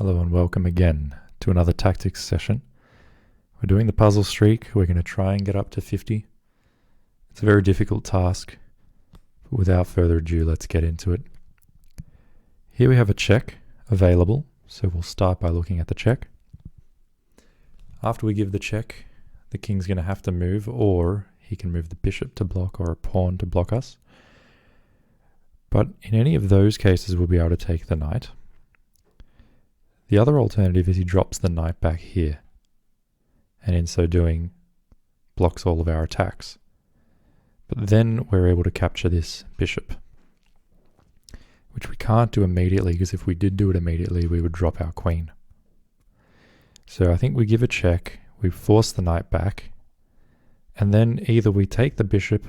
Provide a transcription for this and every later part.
Hello and welcome again to another tactics session. We're doing the puzzle streak. We're going to try and get up to 50. It's a very difficult task. But without further ado, let's get into it. Here we have a check available, so we'll start by looking at the check. After we give the check, the king's going to have to move, or he can move the bishop to block or a pawn to block us. But in any of those cases, we'll be able to take the knight. The other alternative is he drops the knight back here, and in so doing, blocks all of our attacks. But then we're able to capture this bishop, which we can't do immediately, because if we did do it immediately, we would drop our queen. So I think we give a check, we force the knight back, and then either we take the bishop,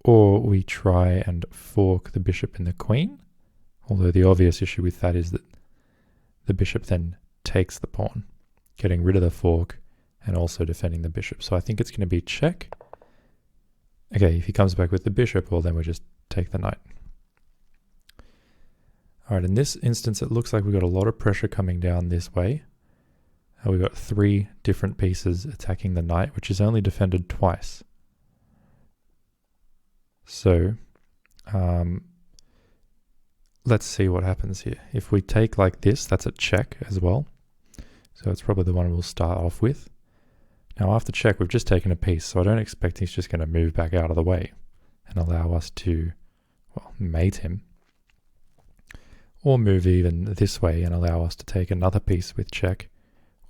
or we try and fork the bishop and the queen, although the obvious issue with that is that the bishop then takes the pawn, getting rid of the fork and also defending the bishop. So I think it's going to be check. Okay, if he comes back with the bishop, well, then we just take the knight. All right, in this instance, it looks like we've got a lot of pressure coming down this way. We've got 3 different pieces attacking the knight, which is only defended twice. So, let's see what happens here. If we take like this, that's a check as well. So it's probably the one we'll start off with. Now after check, we've just taken a piece, so I don't expect he's just going to move back out of the way and allow us to, well, mate him. Or move even this way and allow us to take another piece with check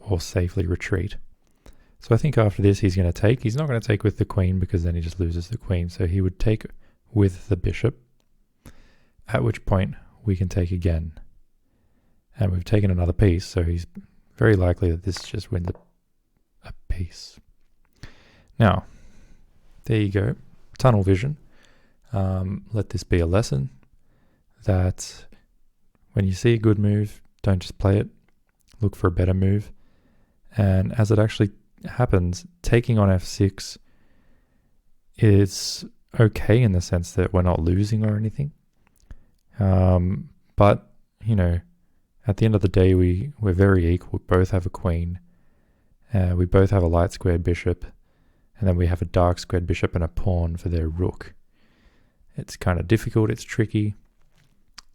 or safely retreat. So I think after this he's going to take. He's not going to take with the queen because then he just loses the queen. So he would take with the bishop, at which point we can take again. And we've taken another piece, so he's very likely that this just wins a piece. Now, there you go. Tunnel vision. Let this be a lesson that when you see a good move, don't just play it. Look for a better move. And as it actually happens, taking on f6 is okay in the sense that we're not losing or anything. But, you know, at the end of the day, we're very equal. We both have a queen. We both have a light squared bishop. And then we have a dark squared bishop and a pawn for their rook. It's kind of difficult. It's tricky.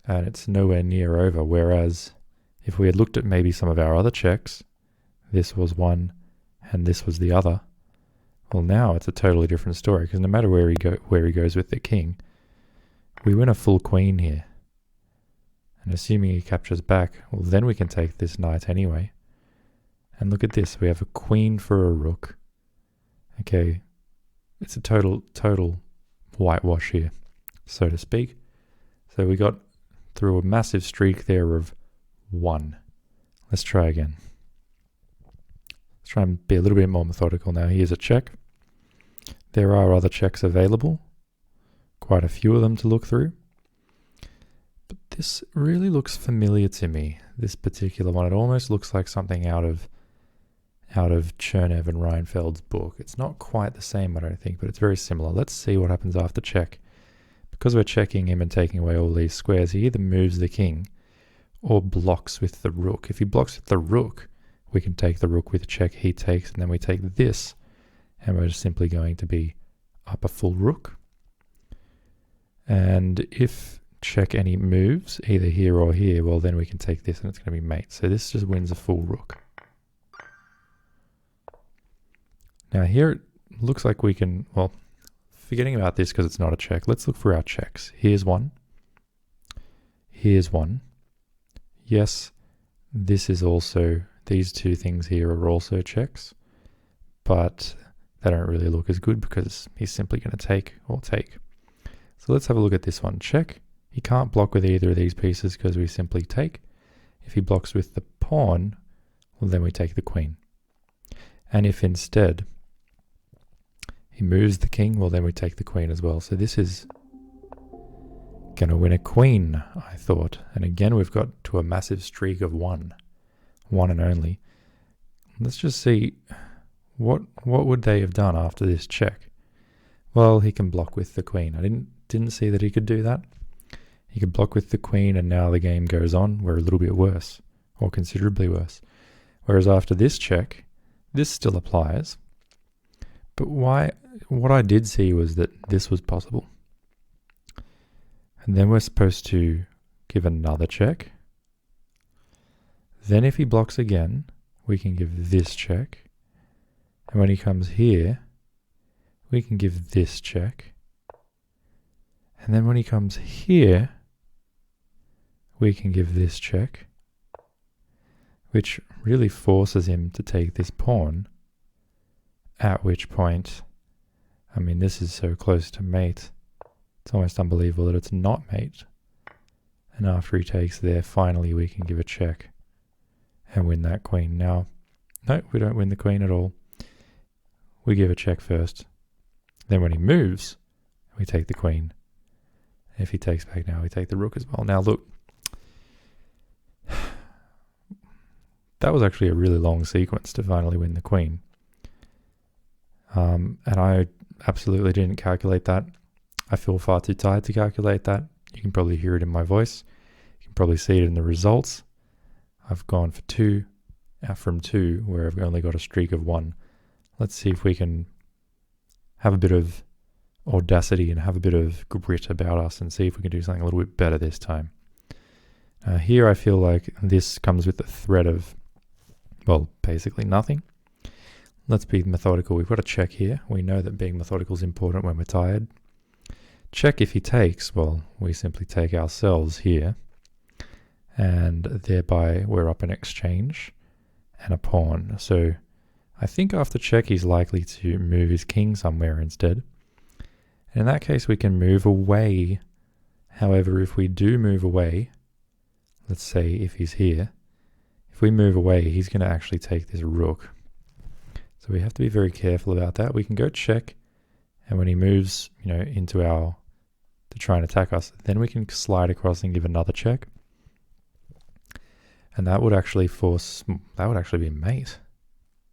And it's nowhere near over. Whereas if we had looked at maybe some of our other checks, this was one and this was the other. Well, now it's a totally different story, because no matter where he goes with the king, we win a full queen here. And assuming he captures back, well, then we can take this knight anyway. And look at this, we have a queen for a rook. Okay, it's a total whitewash here, so to speak. So we got through a massive streak there of 1. Let's try again. Let's try and be a little bit more methodical now. Here's a check. There are other checks available, quite a few of them to look through. But this really looks familiar to me, this particular one. It almost looks like something out of Chernev and Reinfeld's book. It's not quite the same, I don't think, but it's very similar. Let's see what happens after check. Because we're checking him and taking away all these squares, he either moves the king or blocks with the rook. If he blocks with the rook, we can take the rook with a check he takes, and then we take this, and we're just simply going to be up a full rook. And if check any moves, either here or here, well, then we can take this and it's going to be mate. So this just wins a full rook. Now here it looks like we can, well, forgetting about this because it's not a check, let's look for our checks. Here's one. Here's one. Yes, this is also, these two things here are also checks, but they don't really look as good because he's simply going to take or take. So let's have a look at this one. Check. He can't block with either of these pieces because we simply take. If he blocks with the pawn, well, then we take the queen. And if instead he moves the king, well, then we take the queen as well. So this is going to win a queen, I thought. And again, we've got to a massive streak of 1 and only. Let's just see what would they have done after this check. Well, he can block with the queen. I didn't see that he could do that. He could block with the queen, and now the game goes on. We're a little bit worse. or considerably worse. Whereas after this check, this still applies. But what I did see was that this was possible. And then we're supposed to give another check. Then if he blocks again, we can give this check. And when he comes here, we can give this check. And then when he comes here, we can give this check, which really forces him to take this pawn, at which point, I mean, this is so close to mate, it's almost unbelievable that it's not mate. And after he takes there, finally we can give a check and win that queen. Now, no, we don't win the queen at all. We give a check first. Then when he moves, we take the queen. If he takes back now, we take the rook as well. Now look, that was actually a really long sequence to finally win the queen. And I absolutely didn't calculate that. I feel far too tired to calculate that. You can probably hear it in my voice. You can probably see it in the results. I've gone for 2 from 2, where I've only got a streak of 1. Let's see if we can have a bit of audacity and have a bit of grit about us and see if we can do something a little bit better this time. Here I feel like this comes with the threat of, well, basically nothing. Let's be methodical. We've got a check here. We know that being methodical is important when we're tired. Check if he takes, well, we simply take ourselves here, and thereby we're up an exchange and a pawn. So I think after check he's likely to move his king somewhere instead. In that case, we can move away. However, if we do move away, let's say if he's here, if we move away, he's going to actually take this rook. So we have to be very careful about that. We can go check, and when he moves, into to try and attack us, then we can slide across and give another check. And that would actually be mate,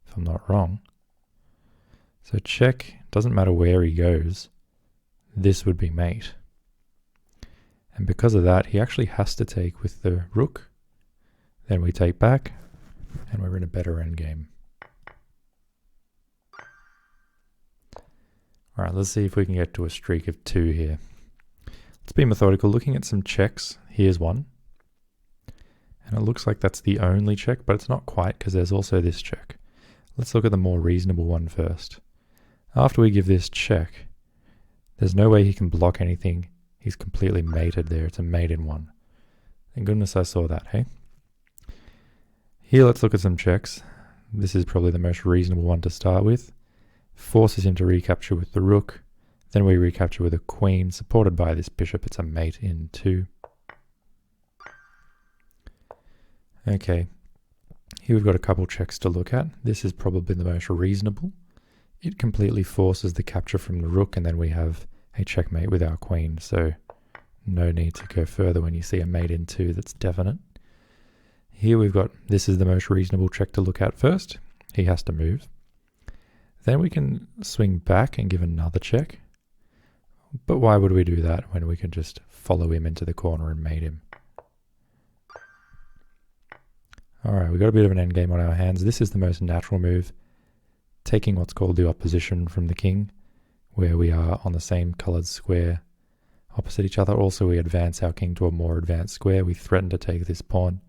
if I'm not wrong. So check, doesn't matter where he goes, this would be mate. And because of that, he actually has to take with the rook. Then we take back, and we're in a better endgame. Alright, let's see if we can get to a streak of 2 here. Let's be methodical, looking at some checks. Here's one. And it looks like that's the only check, but it's not quite, because there's also this check. Let's look at the more reasonable one first. After we give this check, there's no way he can block anything. He's completely mated there. It's a mate in 1. Thank goodness I saw that, hey? Here, let's look at some checks. This is probably the most reasonable one to start with. Forces him to recapture with the rook. Then we recapture with a queen, supported by this bishop. It's a mate in 2. Okay, here we've got a couple checks to look at. This is probably the most reasonable. It completely forces the capture from the rook, and then we have a checkmate with our queen, so no need to go further when you see a mate in 2 that's definite. Here we've got, this is the most reasonable check to look at first. He has to move. Then we can swing back and give another check. But why would we do that when we can just follow him into the corner and mate him? Alright, we've got a bit of an endgame on our hands. This is the most natural move, taking what's called the opposition from the king, where we are on the same coloured square opposite each other. Also, we advance our king to a more advanced square. We threaten to take this pawn.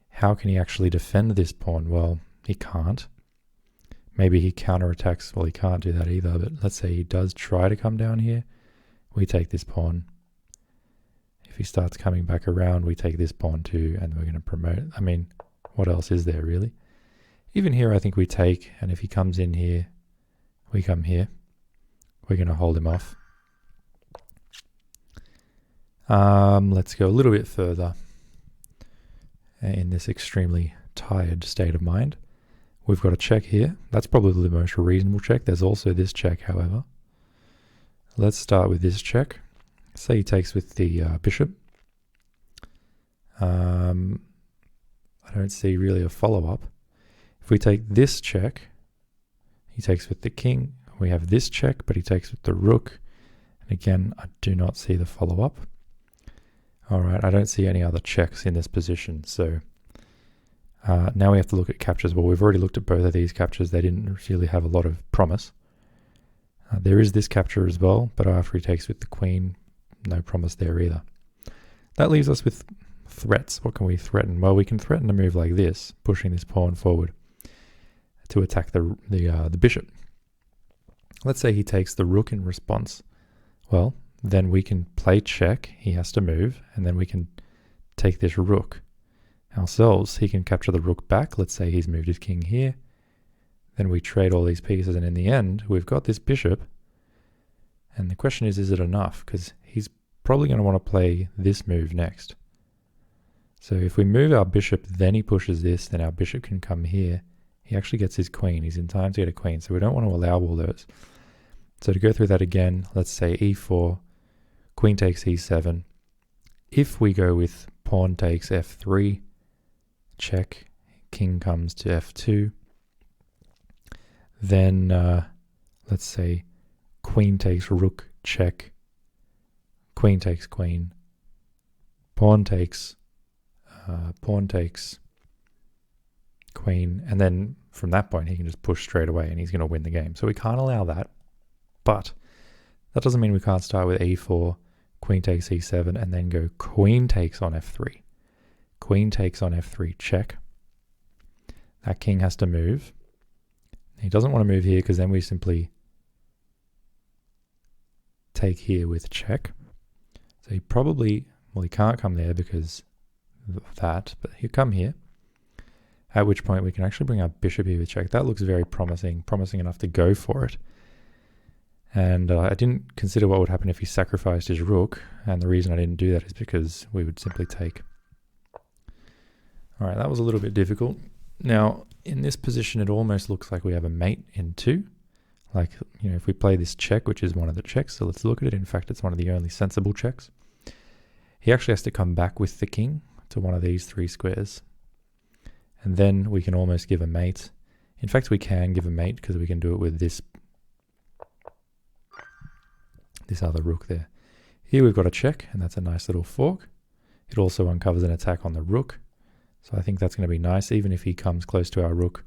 How can he actually defend this pawn? Well, he can't. Maybe he counterattacks. Well, he can't do that either, but let's say he does try to come down here. We take this pawn. If he starts coming back around, we take this pawn too, and we're going to promote. I mean, what else is there really? Even here, I think we take, and if he comes in here, we come here. We're going to hold him off. Let's go a little bit further in this extremely tired state of mind. We've got a check here. That's probably the most reasonable check. There's also this check, however. Let's start with this check. Say he takes with the bishop. I don't see really a follow-up. If we take this check, he takes with the king. We have this check, but he takes with the rook. And again, I do not see the follow-up. All right, I don't see any other checks in this position, so Now we have to look at captures. Well, we've already looked at both of these captures. They didn't really have a lot of promise. There is this capture as well, but after he takes with the queen, no promise there either. That leaves us with threats. What can we threaten? Well, we can threaten a move like this, pushing this pawn forward to attack the bishop. Let's say he takes the rook in response. Well, then we can play check. He has to move, and then we can take this rook ourselves. He can capture the rook back. Let's say he's moved his king here. Then we trade all these pieces, and in the end, we've got this bishop. And the question is it enough? Because he's probably going to want to play this move next. So if we move our bishop, then he pushes this, then our bishop can come here. He actually gets his queen. He's in time to get a queen, so we don't want to allow all those. So to go through that again, let's say e4, queen takes e7. If we go with pawn takes f3, check, king comes to f2, then let's say queen takes rook, check, queen takes queen, pawn takes queen, and then from that point he can just push straight away and he's going to win the game. So we can't allow that, but that doesn't mean we can't start with e4, queen takes e7, and then go queen takes on f3. Queen takes on f3, check. That king has to move. He doesn't want to move here because then we simply take here with check. So he probably, well, he can't come there because of that, but he'll come here. At which point we can actually bring our bishop here with check. That looks very promising enough to go for it. And I didn't consider what would happen if he sacrificed his rook, and the reason I didn't do that is because we would simply take. All right, that was a little bit difficult. Now, in this position, it almost looks like we have a mate in 2. Like, you know, if we play this check, which is one of the checks, so let's look at it. In fact, it's one of the only sensible checks. He actually has to come back with the king to one of these 3 squares. And then we can almost give a mate. In fact, we can give a mate because we can do it with this other rook there. Here we've got a check, and that's a nice little fork. It also uncovers an attack on the rook. So I think that's going to be nice. Even if he comes close to our rook,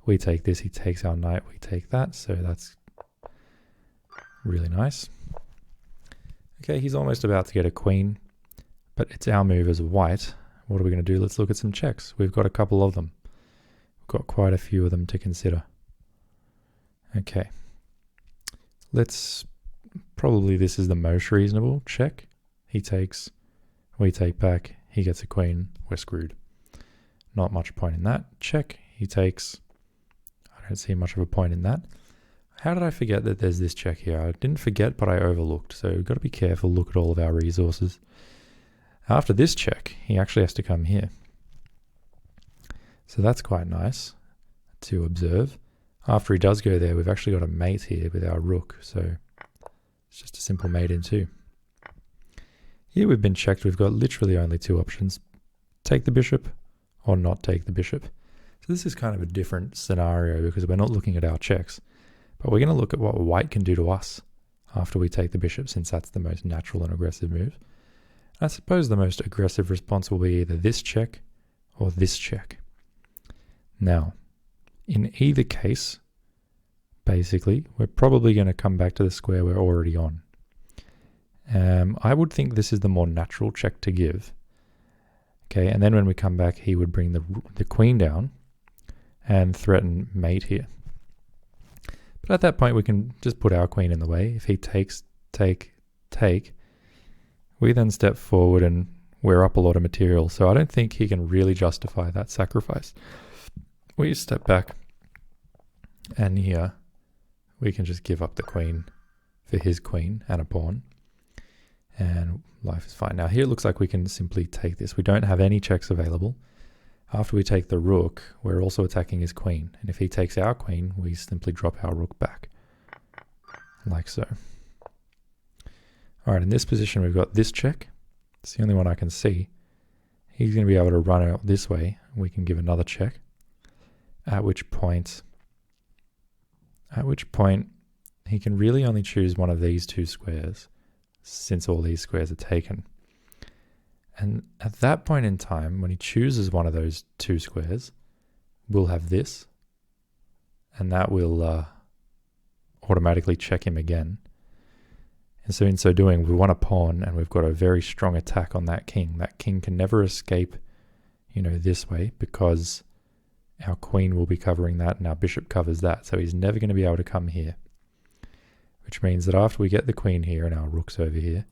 we take this, he takes our knight, we take that. So that's really nice. Okay, he's almost about to get a queen, but it's our move as white. What are we going to do? Let's look at some checks. We've got a couple of them. We've got quite a few of them to consider. Okay. Probably this is the most reasonable check. He takes, we take back, he gets a queen, we're screwed. Not much point in that. Check, he takes, I don't see much of a point in that. How did I forget that there's this check here? I didn't forget, but I overlooked. So we've got to be careful, look at all of our resources. After this check, he actually has to come here. So that's quite nice to observe. After he does go there, we've actually got a mate here with our rook. So it's just a simple mate in 2. Here we've been checked. We've got literally only 2 options. Take the bishop or not take the bishop. So this is kind of a different scenario because we're not looking at our checks, but we're going to look at what white can do to us after we take the bishop, since that's the most natural and aggressive move. I suppose the most aggressive response will be either this check or this check. Now, in either case, basically, we're probably going to come back to the square we're already on. I would think this is the more natural check to give. Okay, and then when we come back, he would bring the queen down and threaten mate here. But at that point, we can just put our queen in the way. If he takes, take, we then step forward and we're up a lot of material. So I don't think he can really justify that sacrifice. We step back, and here we can just give up the queen for his queen and a pawn, and life is fine. Now here it looks like we can simply take this. We don't have any checks available. After we take the rook, we're also attacking his queen, and if he takes our queen, we simply drop our rook back, like so. All right, in this position we've got this check. It's the only one I can see. He's going to be able to run out this way. We can give another check, at which point he can really only choose one of these 2 squares, since all these squares are taken. And at that point in time, when he chooses one of those 2 squares, we'll have this, and that will automatically check him again. And so in so doing, we want a pawn, and we've got a very strong attack on that king. That king can never escape, this way, because our queen will be covering that and our bishop covers that. So he's never going to be able to come here, which means that after we get the queen here and our rook's over here,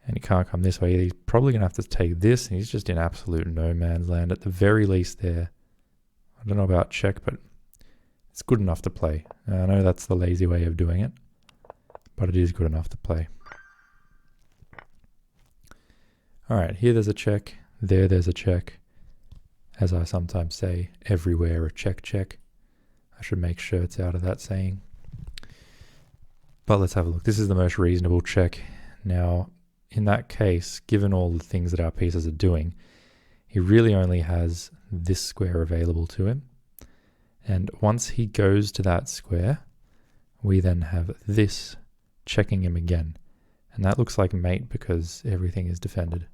and he can't come this way, he's probably going to have to take this, and he's just in absolute no man's land at the very least there. I don't know about check, but it's good enough to play. I know that's the lazy way of doing it, but it is good enough to play. Alright, here there's a check, there's a check. As I sometimes say, everywhere a check check. I should make shirts out of that saying. But let's have a look. This is the most reasonable check. Now, in that case, given all the things that our pieces are doing, he really only has this square available to him. And once he goes to that square, we then have this checking him again. And that looks like mate because everything is defended.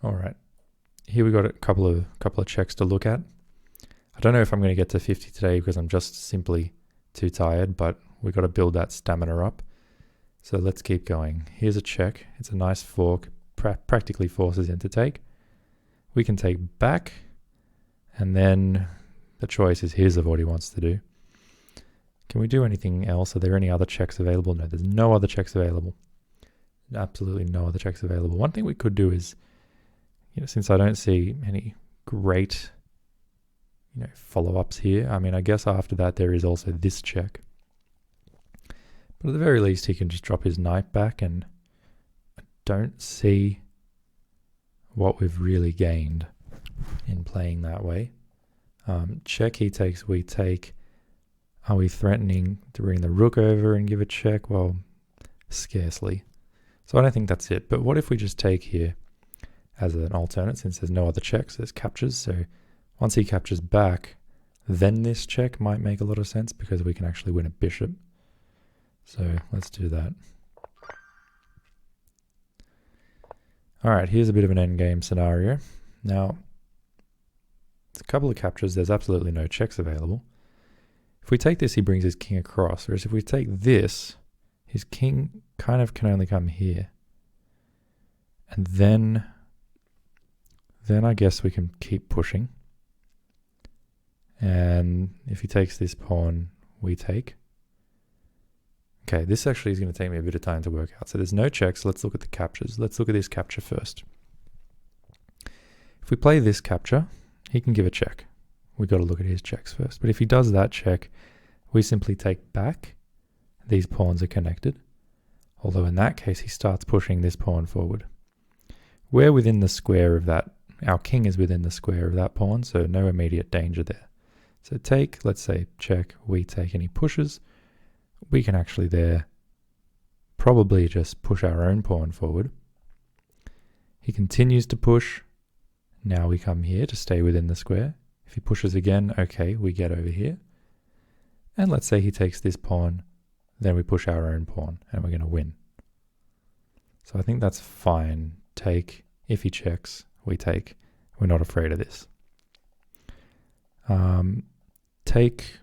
Alright, here we got a couple of checks to look at. I don't know if I'm going to get to 50 today because I'm just simply too tired, but we've got to build that stamina up. So let's keep going. Here's a check. It's a nice fork. Practically forces him to take. We can take back, and then the choice is his of what he wants to do. Can we do anything else? Are there any other checks available? No, there's no other checks available. Absolutely no other checks available. One thing we could do is, since I don't see any great, follow-ups here, I guess after that there is also this check. But at the very least he can just drop his knight back, and I don't see what we've really gained in playing that way. Check, he takes, we take. Are we threatening to bring the rook over and give a check? Well, scarcely. So I don't think that's it. But what if we just take here as an alternate, since there's no other checks, there's captures. So once he captures back, then this check might make a lot of sense because we can actually win a bishop. So let's do that. Alright, here's a bit of an endgame scenario. Now, it's a couple of captures, there's absolutely no checks available. If we take this, he brings his king across, whereas if we take this, his king kind of can only come here. And then I guess we can keep pushing. And if he takes this pawn, we take. Okay, this actually is going to take me a bit of time to work out. So there's no checks. Let's look at the captures. Let's look at this capture first. If we play this capture, he can give a check. We've got to look at his checks first. But if he does that check, we simply take back. These pawns are connected. Although in that case, he starts pushing this pawn forward. We're within the square of that. Our king is within the square of that pawn, so no immediate danger there. So take, let's say check, we take, and he pushes. We can actually there probably just push our own pawn forward. He continues to push. Now we come here to stay within the square. If he pushes again, okay, we get over here. And let's say he takes this pawn, then we push our own pawn, and we're going to win. So I think that's fine. Take, if he checks, we take. We're not afraid of this. Take,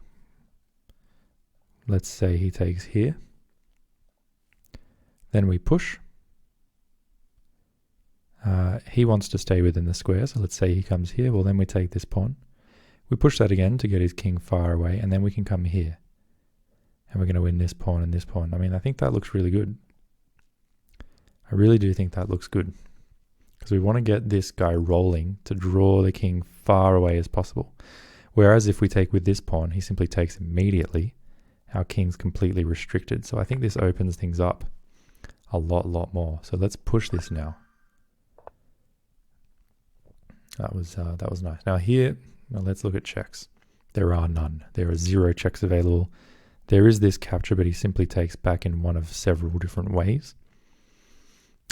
let's say he takes here. Then we push. He wants to stay within the square, so let's say he comes here. Well, then we take this pawn. We push that again to get his king far away, and then we can come here. And we're going to win this pawn and this pawn. I think that looks really good. I really do think that looks good. Because we want to get this guy rolling to draw the king far away as possible. Whereas if we take with this pawn, he simply takes immediately. Our king's completely restricted. So I think this opens things up a lot more. So let's push this now. That was nice. Now here, let's look at checks. There are none. There are 0 checks available. There is this capture, but he simply takes back in one of several different ways.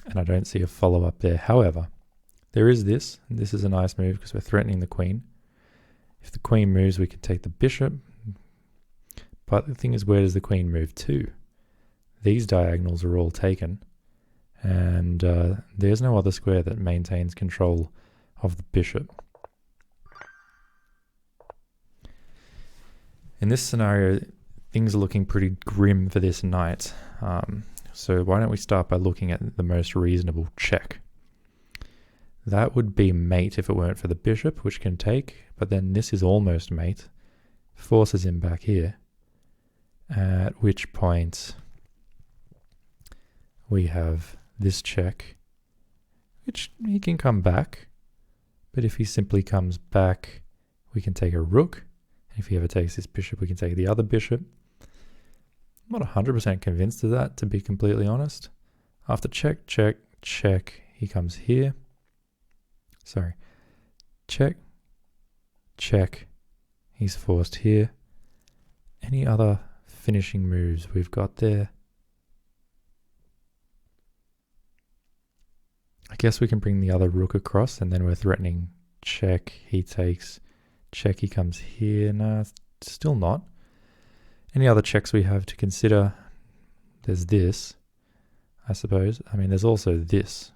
And I don't see a follow-up there. However, there is this, and this is a nice move because we're threatening the queen. If the queen moves, we can take the bishop. But the thing is, where does the queen move to? These diagonals are all taken. And there's no other square that maintains control of the bishop. In this scenario, things are looking pretty grim for this knight. So why don't we start by looking at the most reasonable check? That would be mate if it weren't for the bishop, which can take, but then this is almost mate, forces him back here, at which point we have this check, which he can come back, but if he simply comes back, we can take a rook. If he ever takes this bishop, we can take the other bishop. I'm not 100% convinced of that, to be completely honest. After check, check, check, he comes here. Sorry. Check, check, he's forced here. Any other finishing moves we've got there? I guess we can bring the other rook across, and then we're threatening check, he takes, check, he comes here. No, still not. Any other checks we have to consider? There's this, I suppose. I mean, there's also this.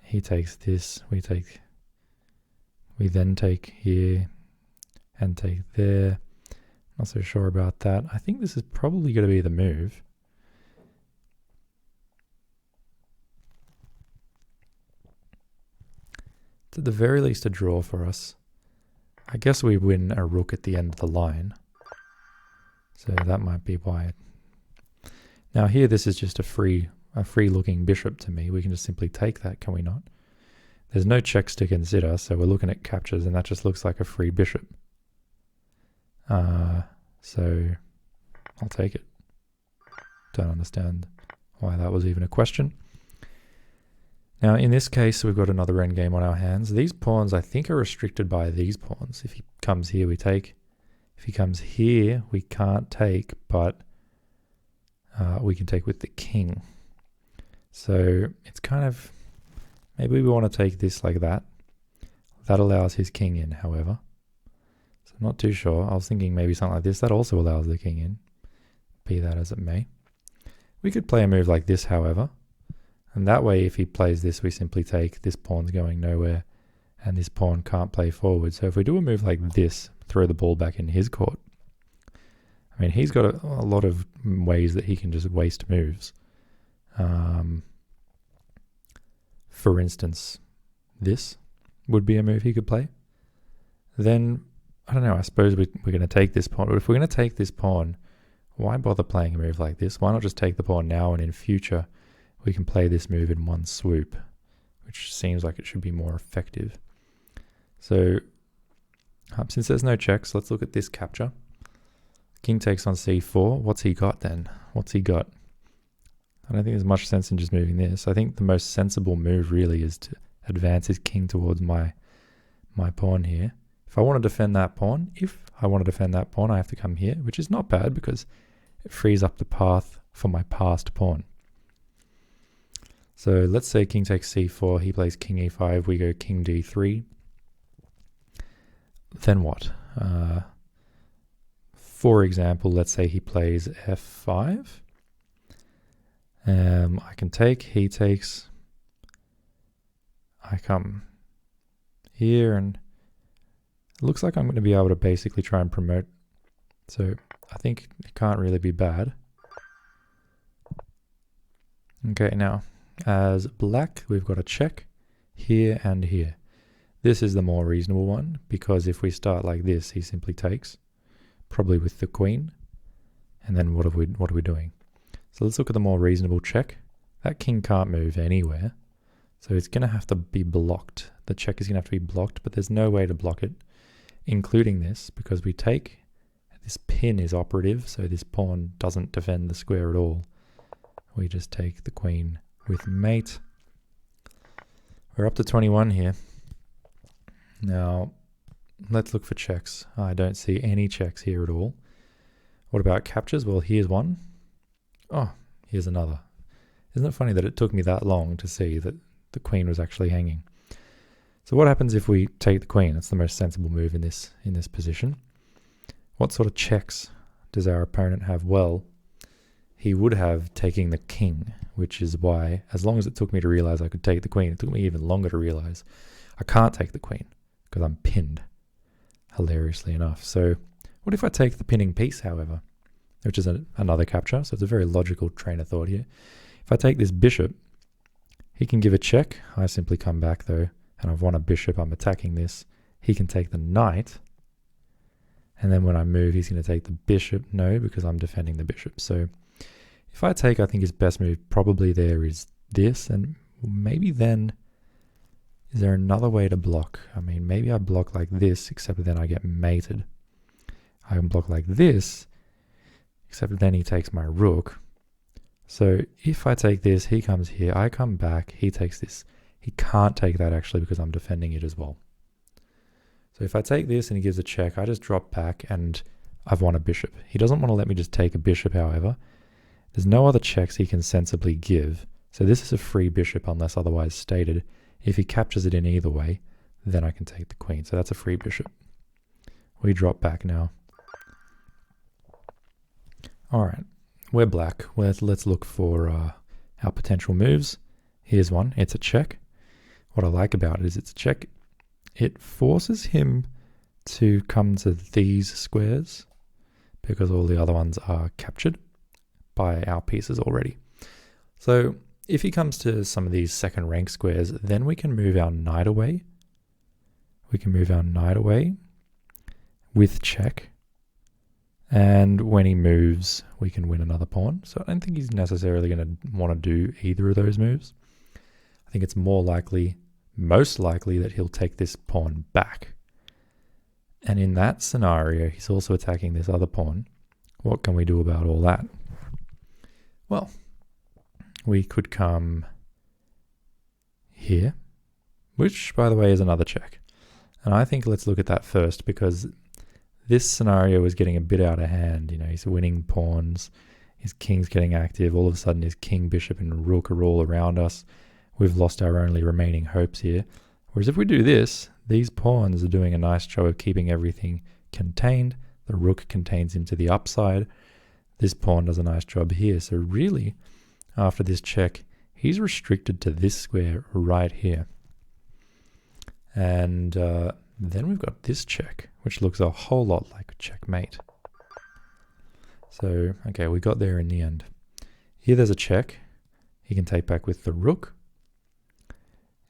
He takes this, we then take here and take there. Not so sure about that. I think this is probably going to be the move. It's at the very least a draw for us. I guess we win a rook at the end of the line. So that might be why. Now here, this is just a free looking bishop to me. We can just simply take that, can we not? There's no checks to consider, so we're looking at captures, and that just looks like a free bishop. So I'll take it. Don't understand why that was even a question. Now in this case, we've got another endgame on our hands. These pawns, I think, are restricted by these pawns. If he comes here, we take. If he comes here, we can't take, but we can take with the king. So it's kind of, maybe we want to take this like that. That allows his king in, however. So I'm not too sure. I was thinking maybe something like this. That also allows the king in. Be that as it may. We could play a move like this, however. And that way, if he plays this, we simply take. This pawn's going nowhere, and this pawn can't play forward. So if we do a move like this, throw the ball back in his court. I mean, he's got a lot of ways that he can just waste moves. For instance, this would be a move he could play. Then, I don't know, I suppose we're going to take this pawn. But if we're going to take this pawn, why bother playing a move like this? Why not just take the pawn now, and in future we can play this move in one swoop, which seems like it should be more effective. So since there's no checks, let's look at this capture. King takes on c4. What's he got then? What's he got? I don't think there's much sense in just moving this. I think the most sensible move really is to advance his king towards my pawn here. If I want to defend that pawn, I have to come here, which is not bad because it frees up the path for my passed pawn. So let's say king takes c4, he plays king e5, we go king d3. Then what? For example, let's say he plays f5. I can take, he takes. I come here, and it looks like I'm going to be able to basically try and promote. So I think it can't really be bad. Okay, now as black, we've got a check here and here. This is the more reasonable one, because if we start like this, he simply takes, probably with the queen. And then what are we doing? So let's look at the more reasonable check. That king can't move anywhere, so it's going to have to be blocked. The check is going to have to be blocked, but there's no way to block it, including this, because we take. This pin is operative, so this pawn doesn't defend the square at all. We just take the queen with mate. We're up to 21 here. Now, let's look for checks. I don't see any checks here at all. What about captures? Well, here's one. Oh, here's another. Isn't it funny that it took me that long to see that the queen was actually hanging? So what happens if we take the queen? It's the most sensible move in this position. What sort of checks does our opponent have? Well, he would have taking the king, which is why, as long as it took me to realize I could take the queen, it took me even longer to realize I can't take the queen because I'm pinned, hilariously enough. So what if I take the pinning piece, however, which is another capture? So it's a very logical train of thought here. If I take this bishop, he can give a check. I simply come back though, and I've won a bishop. I'm attacking this. He can take the knight. And then when I move, he's going to take the bishop. No, because I'm defending the bishop. So if I take, I think his best move probably there is this. And maybe then, is there another way to block? I mean, maybe I block like this, except then I get mated. I can block like this, except then he takes my rook. So if I take this, he comes here, I come back, he takes this. He can't take that actually because I'm defending it as well. So if I take this and he gives a check, I just drop back and I've won a bishop. He doesn't want to let me just take a bishop, however. There's no other checks he can sensibly give. So this is a free bishop unless otherwise stated. If he captures it in either way, then I can take the queen. So that's a free bishop. We drop back now. All right, we're black. Let's look for our potential moves. Here's one. It's a check. What I like about it is it's a check. It forces him to come to these squares because all the other ones are captured by our pieces already. So if he comes to some of these second rank squares, then we can move our knight away. We can move our knight away with check. And when he moves, we can win another pawn. So I don't think he's necessarily going to want to do either of those moves. I think it's most likely that he'll take this pawn back. And in that scenario, he's also attacking this other pawn. What can we do about all that? Well, we could come here, which, by the way, is another check. And I think let's look at that first because this scenario is getting a bit out of hand. You know, he's winning pawns. His king's getting active. All of a sudden, his king, bishop, and rook are all around us. We've lost our only remaining hopes here. Whereas if we do this, these pawns are doing a nice job of keeping everything contained. The rook contains him to the upside. This pawn does a nice job here. So really, after this check, he's restricted to this square right here. And then we've got this check, which looks a whole lot like checkmate. So, okay, we got there in the end. Here there's a check. He can take back with the rook.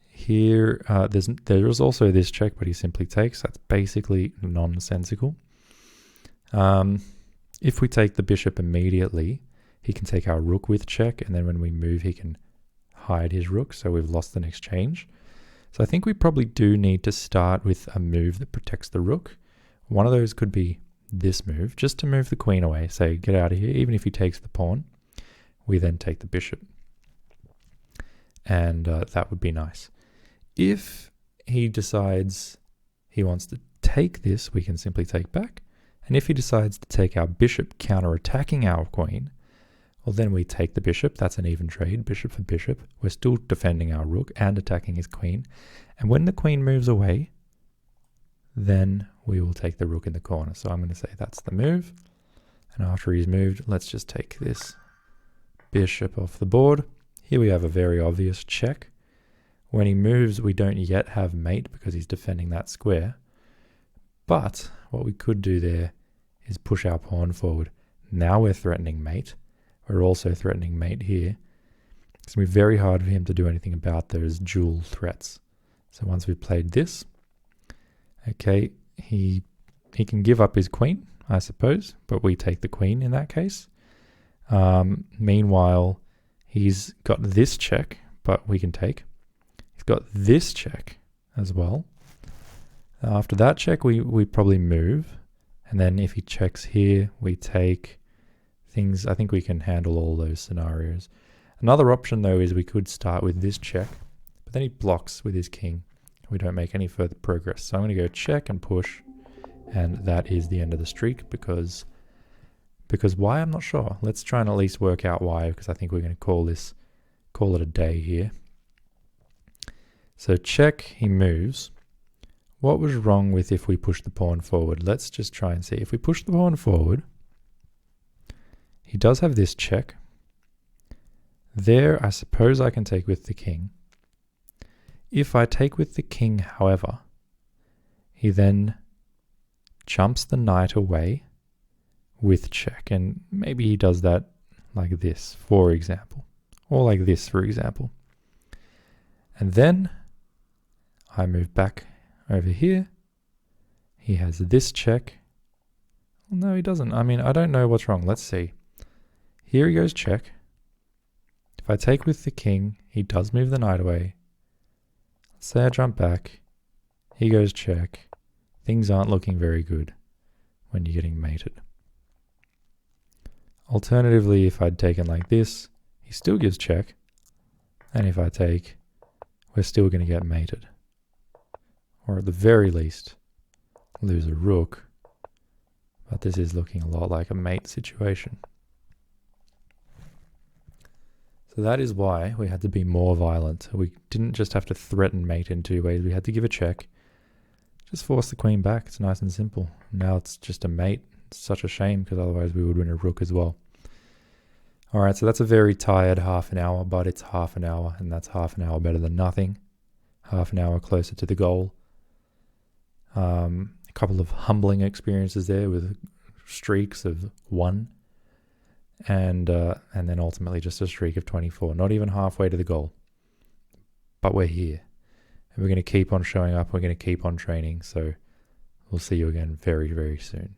Here, there's also this check, but he simply takes. That's basically nonsensical. If we take the bishop immediately, he can take our rook with check, and then when we move, he can hide his rook, so we've lost an exchange. So I think we probably do need to start with a move that protects the rook. One of those could be this move, just to move the queen away. Say, get out of here. Even if he takes the pawn, we then take the bishop. And that would be nice. If he decides he wants to take this, we can simply take back. And if he decides to take our bishop, counter-attacking our queen, well, then we take the bishop. That's an even trade, bishop for bishop. We're still defending our rook and attacking his queen. And when the queen moves away, then we will take the rook in the corner. So I'm going to say that's the move. And after he's moved, let's just take this bishop off the board. Here we have a very obvious check. When he moves, we don't yet have mate because he's defending that square. But what we could do there is push our pawn forward. Now we're threatening mate. We're also threatening mate here. It's going to be very hard for him to do anything about those dual threats. So once we've played this, okay, he can give up his queen, I suppose, but we take the queen in that case. Meanwhile, he's got this check, but we can take. He's got this check as well. After that check, we probably move. And then if he checks here, we take things. I think we can handle all those scenarios. Another option, though, is we could start with this check, but then he blocks with his king. We don't make any further progress. So I'm going to go check and push. And that is the end of the streak because why? I'm not sure. Let's try and at least work out why, because I think we're going to call it a day here. So check, he moves. What was wrong with if we push the pawn forward? Let's just try and see. If we push the pawn forward, he does have this check. There, I suppose I can take with the king. If I take with the king, however, he then jumps the knight away with check. And maybe he does that like this, for example. Or like this, for example. And then I move back over here. He has this check. No, he doesn't. I mean, I don't know what's wrong. Let's see. Here he goes check. If I take with the king, he does move the knight away. Let's say I jump back. He goes check. Things aren't looking very good when you're getting mated. Alternatively, if I'd taken like this, he still gives check. And if I take, we're still going to get mated. Or at the very least, lose a rook. But this is looking a lot like a mate situation. So that is why we had to be more violent. We didn't just have to threaten mate in 2 ways. We had to give a check. Just force the queen back. It's nice and simple. Now it's just a mate. It's such a shame because otherwise we would win a rook as well. Alright, so that's a very tired half an hour, but it's half an hour, and that's half an hour better than nothing. Half an hour closer to the goal. A couple of humbling experiences there with streaks of 1. And then ultimately just a streak of 24. Not even halfway to the goal. But we're here. And we're going to keep on showing up. We're going to keep on training. So we'll see you again very, very soon.